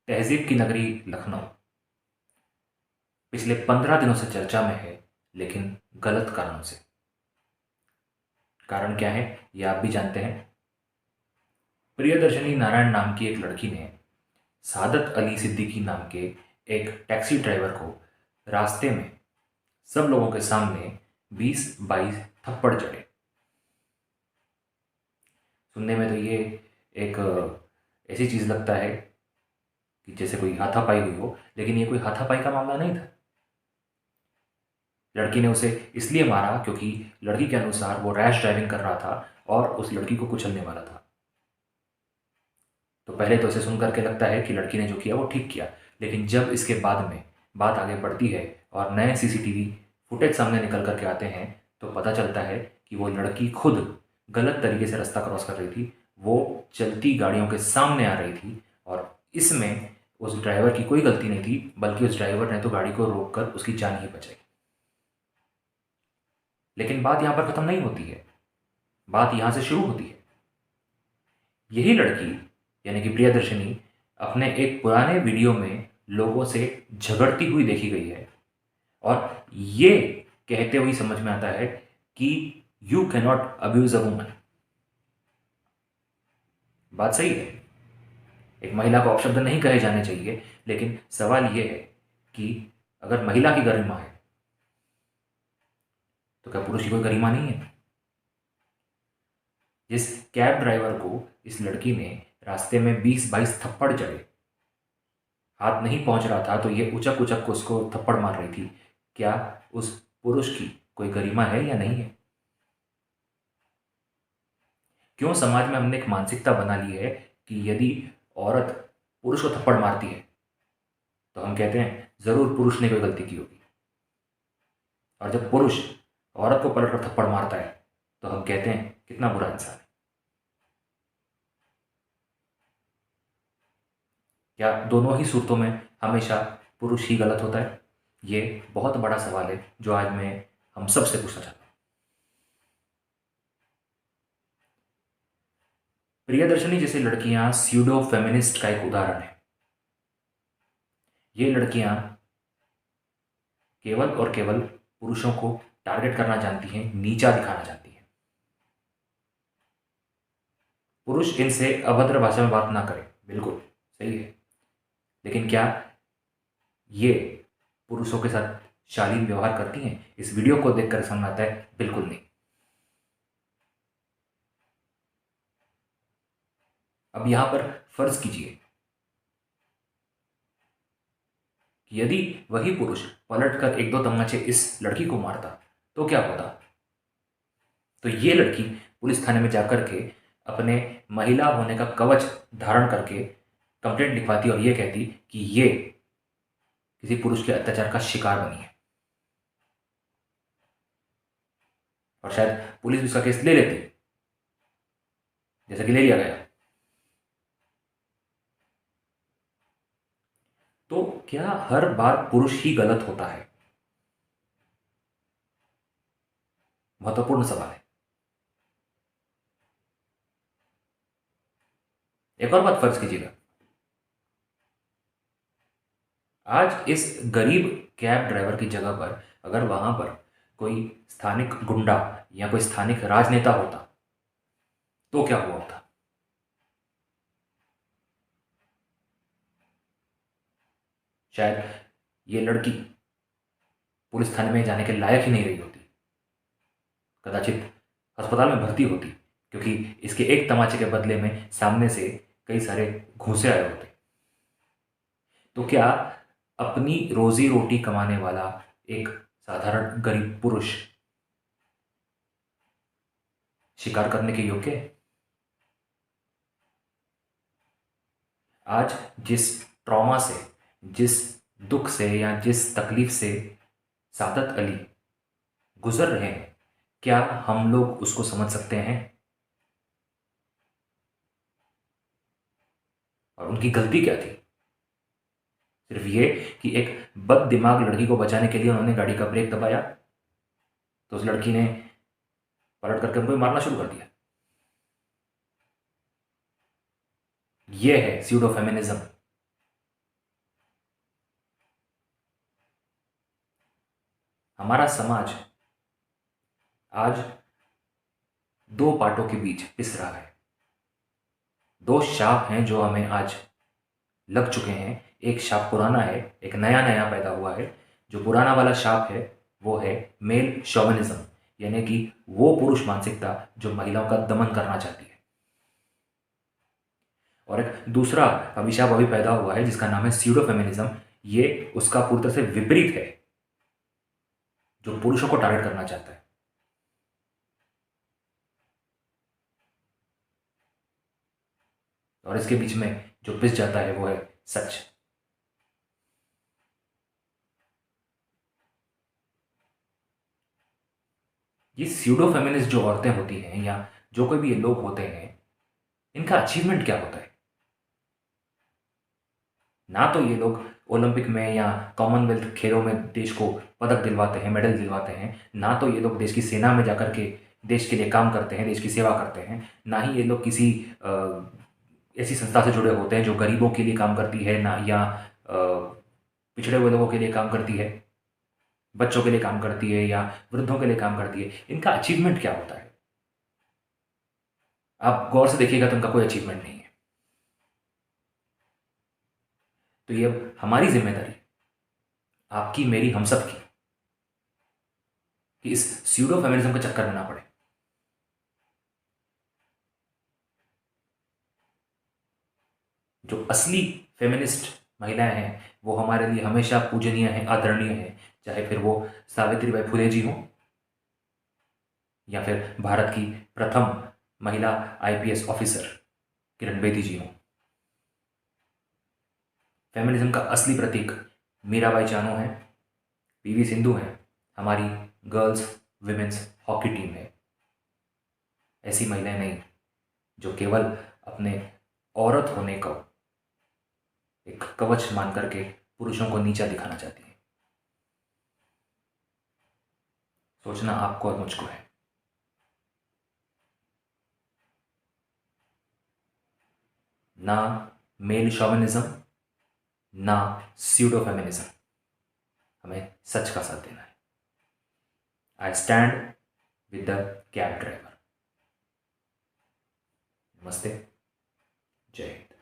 तहजीब की नगरी लखनऊ पिछले 15 दिनों से चर्चा में है, लेकिन गलत कारणों से। कारण क्या है, ये आप भी जानते हैं। प्रियदर्शनी नारायण नाम की एक लड़की ने सादत अली सिद्दीकी नाम के एक टैक्सी ड्राइवर को रास्ते में सब लोगों के सामने 20-22 थप्पड़ जड़े। सुनने में तो ये एक ऐसी चीज़ लगता है कि जैसे कोई हाथापाई हुई हो, लेकिन ये कोई हाथापाई का मामला नहीं था। लड़की ने उसे इसलिए मारा क्योंकि लड़की के अनुसार वो रैश ड्राइविंग कर रहा था और उस लड़की को कुचलने वाला था। तो पहले तो इसे सुन करके लगता है कि लड़की ने जो किया वो ठीक किया, लेकिन जब इसके बाद में बात आगे बढ़ती है और नए सीसीटीवी फुटेज सामने निकल करके आते हैं, तो पता चलता है कि वो लड़की खुद गलत तरीके से रास्ता क्रॉस कर रही थी। वो चलती गाड़ियों के सामने आ रही थी और इसमें उस ड्राइवर की कोई गलती नहीं थी, बल्कि उस ड्राइवर ने तो गाड़ी को रोककर उसकी जान ही बचाई। लेकिन बात यहाँ पर ख़त्म नहीं होती है, बात यहाँ से शुरू होती है। यही लड़की यानी कि प्रियदर्शनी अपने एक पुराने वीडियो में लोगों से झगड़ती हुई देखी गई है और ये कहते हुए समझ में आता है कि you can not abuse a woman. बात सही है, एक महिला को अपशब्द नहीं कहे जाने चाहिए, लेकिन सवाल यह है कि अगर महिला की गरिमा है तो क्या पुरुष की कोई गरिमा नहीं है? जिस कैब ड्राइवर को इस लड़की ने रास्ते में 20-22 थप्पड़ जड़े, हाथ नहीं पहुंच रहा था तो ये उचक उचक को उसको थप्पड़ मार रही थी, क्या उस पुरुष की कोई गरिमा है या नहीं है? क्यों समाज में हमने एक मानसिकता बना ली है कि यदि औरत पुरुष को थप्पड़ मारती है तो हम कहते हैं जरूर पुरुष ने कोई गलती की होगी, और जब पुरुष औरत को पलट कर थप्पड़ मारता है तो हम कहते हैं कितना बुरा इंसान है। क्या दोनों ही सूरतों में हमेशा पुरुष ही गलत होता है? ये बहुत बड़ा सवाल है जो आज मैं हम सब से पूछना चाहता हूँ। प्रियदर्शनी जैसी लड़कियां स्यूडो फेमिनिस्ट का एक उदाहरण है। ये लड़कियां केवल और केवल पुरुषों को टारगेट करना जानती हैं, नीचा दिखाना चाहती हैं। पुरुष इनसे अभद्र भाषा में बात ना करें, बिल्कुल सही है, लेकिन क्या ये पुरुषों के साथ शालीन व्यवहार करती हैं? इस वीडियो को देखकर समझ आता है बिल्कुल नहीं। अब यहां पर फर्ज कीजिए कि यदि वही पुरुष पलटकर एक दो तमाचे इस लड़की को मारता तो क्या होता? तो ये लड़की पुलिस थाने में जाकर के अपने महिला होने का कवच धारण करके कंप्लेंट लिखवाती और ये कहती कि ये किसी पुरुष के अत्याचार का शिकार बनी है, और शायद पुलिस भी उसका केस ले लेती, जैसा कि ले लिया गया। तो क्या हर बार पुरुष ही गलत होता है? महत्वपूर्ण सवाल है। एक और बात फर्ज कीजिएगा, आज इस गरीब कैब ड्राइवर की जगह पर अगर वहां पर कोई स्थानिक गुंडा या कोई स्थानिक राजनेता होता तो क्या हुआ होता? शायद ये लड़की पुलिस थाने में जाने के लायक ही नहीं रही होती, कदाचित अस्पताल में भर्ती होती, क्योंकि इसके एक तमाचे के बदले में सामने से कई सारे घूंसे आए होते। तो क्या अपनी रोजी रोटी कमाने वाला एक साधारण गरीब पुरुष शिकार करने के योग्य है? आज जिस ट्रॉमा से, जिस दुख से या जिस तकलीफ से सादत अली गुजर रहे हैं, क्या हम लोग उसको समझ सकते हैं? और उनकी गलती क्या थी? सिर्फ ये कि एक बद दिमाग लड़की को बचाने के लिए उन्होंने गाड़ी का ब्रेक दबाया तो उस लड़की ने पलट करके उनको मारना शुरू कर दिया। ये है स्यूडो फेमिनिज्म। हमारा समाज आज दो पार्टों के बीच पिस रहा है। दो शाप हैं जो हमें आज लग चुके हैं। एक शाप पुराना है, एक नया नया पैदा हुआ है। जो पुराना वाला शाप है वो है मेल शोविनिज्म, यानी कि वो पुरुष मानसिकता जो महिलाओं का दमन करना चाहती है। और एक दूसरा अभिशाप अभी पैदा हुआ है जिसका नाम है स्यूडो फेमिनिज्म। ये उसका पूरी तरह से विपरीत है, जो पुरुषों को टारगेट करना चाहता है। और इसके बीच में जो पिस जाता है वो है सच। ये स्यूडो फेमिनिस्ट जो औरतें होती हैं या जो कोई भी ये लोग होते हैं, इनका अचीवमेंट क्या होता है? ना तो ये लोग ओलंपिक में या कॉमनवेल्थ खेलों में देश को पदक दिलवाते हैं, मेडल दिलवाते हैं। ना तो ये लोग देश की सेना में जाकर के देश के लिए काम करते हैं, देश की सेवा करते हैं। ना ही ये लोग किसी ऐसी संस्था से जुड़े होते हैं जो गरीबों के लिए काम करती है, ना या पिछड़े हुए लोगों के लिए काम करती है, बच्चों के लिए काम करती है या वृद्धों के लिए काम करती है। इनका अचीवमेंट क्या होता है? आप गौर से देखिएगा तो इनका कोई अचीवमेंट नहीं है। तो ये अब हमारी जिम्मेदारी, आपकी मेरी हम सब की, कि इस स्यूडो फेमिनिज्म के चक्कर में ना पड़े। जो असली फेमिनिस्ट महिलाएं हैं वो हमारे लिए हमेशा पूजनीय हैं, आदरणीय हैं। चाहे फिर वो सावित्रीबाई फुले जी हों या फिर भारत की प्रथम महिला आईपीएस ऑफिसर किरण बेदी जी हों। फेमिनिज्म का असली प्रतीक मीराबाई चानू है, पीवी सिंधु है, हमारी गर्ल्स विमेंस हॉकी टीम है। ऐसी महिलाएं नहीं जो केवल अपने औरत होने को एक कवच मान करके पुरुषों को नीचा दिखाना चाहती है। सोचना आपको और मुझको है। ना मेल शॉविनिज्म, ना स्यूडो फेमिनिज्म, हमें सच का साथ देना है। I stand with the cab driver. नमस्ते, जय हिंद।